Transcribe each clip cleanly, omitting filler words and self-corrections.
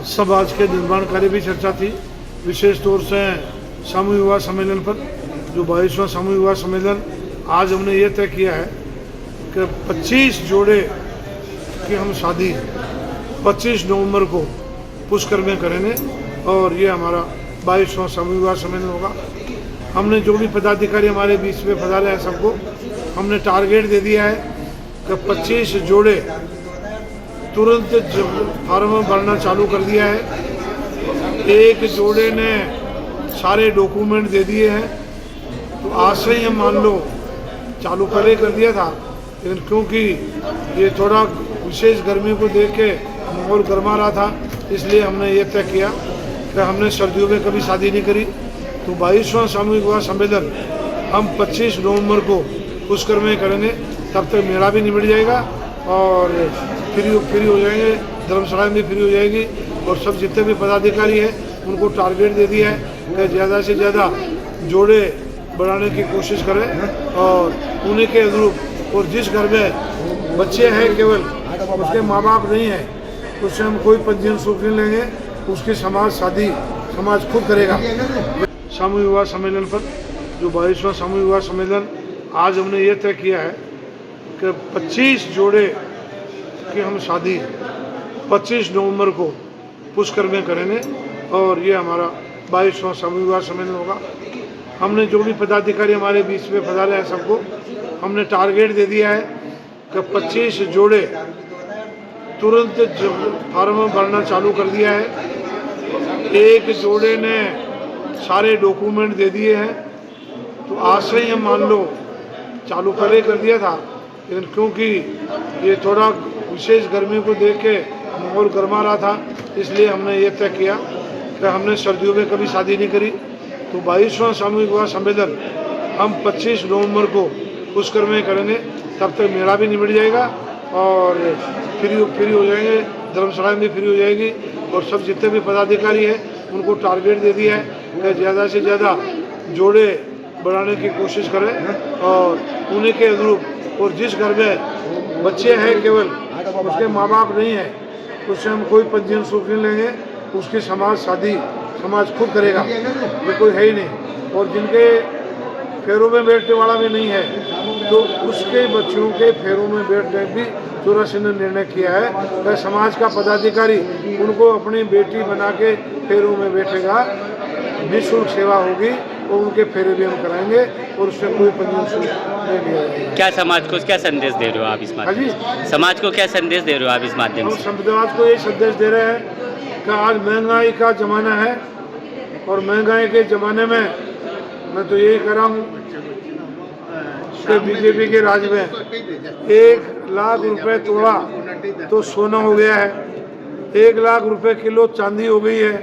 समाज के निर्माण कार्य भी चर्चा थी, विशेष तौर से समूह विवाह सम्मेलन पर। जो 22वां समूह विवाह सम्मेलन, आज हमने ये तय किया है कि 25 जोड़े की हम शादी 25 नवंबर को पुष्कर में करेंगे और ये हमारा 22वां समूह विवाह सम्मेलन होगा। हमने जो भी पदाधिकारी हमारे बीच में पधारे हैं सबको हमने टारगेट दे दिया है कि 25 जोड़े तुरंत फार्म भरना चालू कर दिया है। एक जोड़े ने सारे डॉक्यूमेंट दे दिए हैं, तो आज से ही हम मान लो चालू पहले कर दिया था, लेकिन क्योंकि ये थोड़ा विशेष गर्मी को देख के माहौल गर्मा रहा था, इसलिए हमने ये तय किया कि हमने सर्दियों में कभी शादी नहीं करी। तो 22वां सामूहिक विवाह सम्मेलन हम 25 नवंबर को पुष्कर में करेंगे। तब तक मेला भी निबट जाएगा और फ्री हो जाएंगे, धर्मशाला में भी फ्री हो जाएगी। और सब जितने भी पदाधिकारी हैं उनको टारगेट दे दिया है कि ज़्यादा से ज़्यादा जोड़े बढ़ाने की कोशिश करें और उन्हीं के अनुरूप। और जिस घर में बच्चे हैं केवल उसके माँ बाप नहीं हैं, उससे हम कोई पंजीयन शुल्क नहीं लेंगे, उसकी शादी समाज खुद करेगा। समूह विवाह सम्मेलन पर, जो 22वां समूह विवाह सम्मेलन, आज हमने ये तय किया है कि 25 जोड़े की हम शादी 25 नवंबर को पुष्कर में करेंगे और ये हमारा 22वां समूह विवाह सम्मेलन होगा। हमने जो भी पदाधिकारी हमारे बीच में पधारे हैं सबको हमने टारगेट दे दिया है कि 25 जोड़े तुरंत फार्म भरना चालू कर दिया है। एक जोड़े ने सारे डॉक्यूमेंट दे दिए हैं, तो आज से ही हम मान लो चालू पहले कर दिया था, लेकिन क्योंकि ये थोड़ा विशेष गर्मी को देख के माहौल गर्मा रहा था, इसलिए हमने ये तय किया कि हमने सर्दियों में कभी शादी नहीं करी। तो 22वां सामूहिक विवाह सम्मेलन हम 25 नवंबर को पुष्कर में करेंगे। तब तक मेला भी निबट जाएगा और फ्री हो जाएंगे, धर्मशाला में भी फ्री हो जाएगी। और सब जितने भी पदाधिकारी हैं उनको टारगेट दे दिया है कि ज़्यादा से ज़्यादा जोड़े बढ़ाने की कोशिश करें और उन्हीं के अनुरूप। और जिस घर में बच्चे हैं केवल उसके माँ बाप नहीं हैं, उससे हम कोई पंजीयन शुल्क नहीं लेंगे, उसकी शादी समाज खुद करेगा। ये कोई है ही नहीं। और जिनके फेरों में बैठने वाला भी नहीं है, तो उसके बच्चों के फेरों में बैठने भी चौरासी ने निर्णय किया है कि समाज का पदाधिकारी उनको अपनी बेटी बना के फेरों में बैठेगा, निःशुल्क सेवा होगी और उनके फेरे भी हम कराएंगे और उससे कोई पंजीयन शुल्क नहीं लिया जाएगा। क्या समाज को क्या संदेश दे रहे हो आप इस माध्यम से? समाज को क्या संदेश दे रहे हो आप इस माध्यम से? हम समाज को ये संदेश दे रहे हैं कि आज महंगाई का ज़माना है और महंगाई के ज़माने में मैं तो यही कह रहा हूँ कि बीजेपी के राज में 1 लाख रुपए तोड़ा तो सोना हो गया है, 1 लाख रुपए किलो चांदी हो गई है।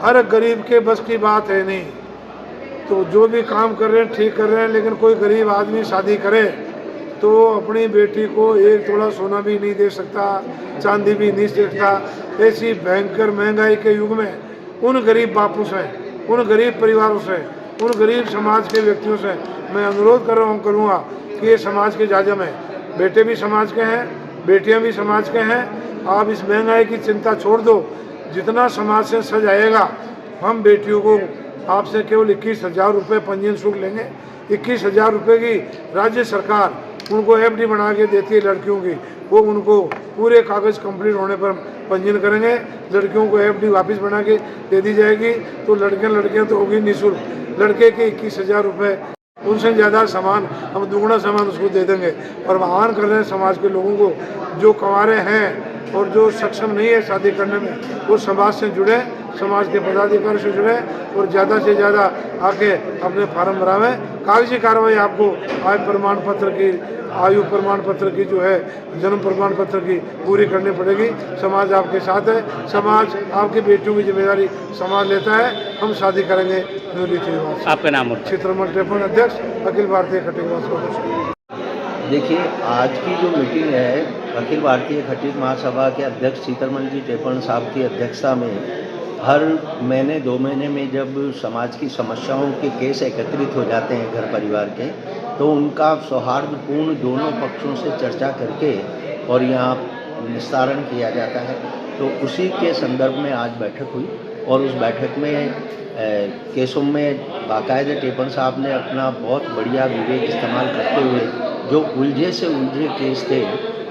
हर गरीब के बस की बात है नहीं। तो जो भी काम कर रहे हैं ठीक कर रहे हैं, लेकिन कोई गरीब आदमी शादी करे तो अपनी बेटी को 1 तोड़ा सोना भी नहीं दे सकता, चांदी भी नहीं दे सकता। ऐसी भयंकर महंगाई के युग में उन गरीब बापू से, उन गरीब परिवारों से, उन गरीब समाज के व्यक्तियों से मैं अनुरोध करूँगा कि ये समाज के जाजम है, बेटे भी समाज के हैं, बेटियां भी समाज के हैं। आप इस महंगाई की चिंता छोड़ दो, जितना समाज से सज आएगा हम बेटियों को आपसे केवल 21,000 रुपये पंजीयन शुल्क लेंगे। 21,000 रुपये की राज्य सरकार उनको FD बना के देती है लड़कियों की, वो उनको पूरे कागज़ कंप्लीट होने पर पंजीयन करेंगे। लड़कियों को FD वापस बना के दे दी जाएगी, तो लड़कियां तो होगी निःशुल्क। लड़के के 21,000 रुपये, उनसे ज़्यादा सामान हम दुगुना सामान उसको दे देंगे। और आह्वान कर रहे हैं समाज के लोगों को, जो कंवारे हैं और जो सक्षम नहीं है शादी करने में, वो समाज से जुड़े, समाज के पदाधिकारी से जुड़े और ज़्यादा से ज़्यादा आके अपने फार्म भरावें। कागजी कार्रवाई आपको आयु प्रमाण पत्र की जो है, जन्म प्रमाण पत्र की पूरी करनी पड़ेगी। समाज आपके साथ है, समाज आपकी बेटियों की जिम्मेदारी समाज लेता है। हम शादी करेंगे न्यूली श्रीवास। आपका नाम? चित्रमल टेपन, अध्यक्ष अखिल भारतीय खटीक महासभा। देखिए, आज की जो मीटिंग है अखिल भारतीय खटीक महासभा के अध्यक्ष सीतरमल जी टेपन साहब की अध्यक्षता में हर महीने 2 महीने में जब समाज की समस्याओं के केस एकत्रित हो जाते हैं घर परिवार के, तो उनका सौहार्दपूर्ण दोनों पक्षों से चर्चा करके और यहाँ निस्तारण किया जाता है। तो उसी के संदर्भ में आज बैठक हुई और उस बैठक में केसों में बाकायदे टेपन साहब ने अपना बहुत बढ़िया विवेक इस्तेमाल करते हुए जो उलझे से उलझे केस थे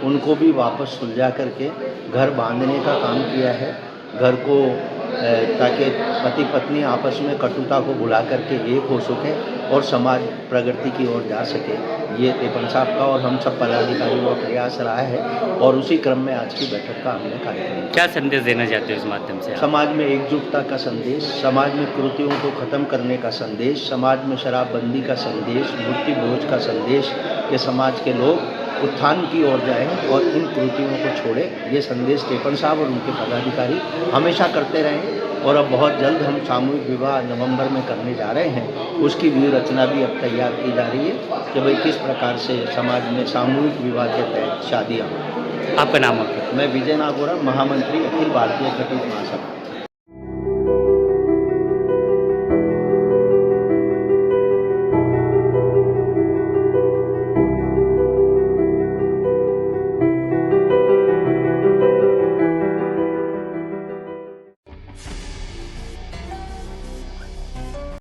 उनको भी वापस सुलझा करके घर बांधने का काम किया है। घर को ताकि पति पत्नी आपस में कटुता को भुला करके एक हो सके और समाज प्रगति की ओर जा सके, ये टेपन साहब का और हम सब पदाधिकारियों का प्रयास रहा है और उसी क्रम में आज की बैठक का हमने कार्यक्रम किया। क्या संदेश देना चाहते हो इस माध्यम से आप? समाज में एकजुटता का संदेश, समाज में कुरीतियों को ख़त्म करने का संदेश, समाज में शराबबंदी का संदेश, मृत्यु भोज का संदेश कि समाज के लोग उत्थान की ओर जाएं और इन कुरीतियों को छोड़ें, ये संदेश टेपन साहब और उनके पदाधिकारी हमेशा करते रहें। और अब बहुत जल्द हम सामूहिक विवाह नवंबर में करने जा रहे हैं, उसकी व्यूह रचना भी अब तैयार की जा रही है कि भाई किस प्रकार से समाज में सामूहिक विवाह के तहत शादियाँ हों। आपका नाम और मैं विजय नागोरा, महामंत्री अखिल भारतीय खटीक महासभा।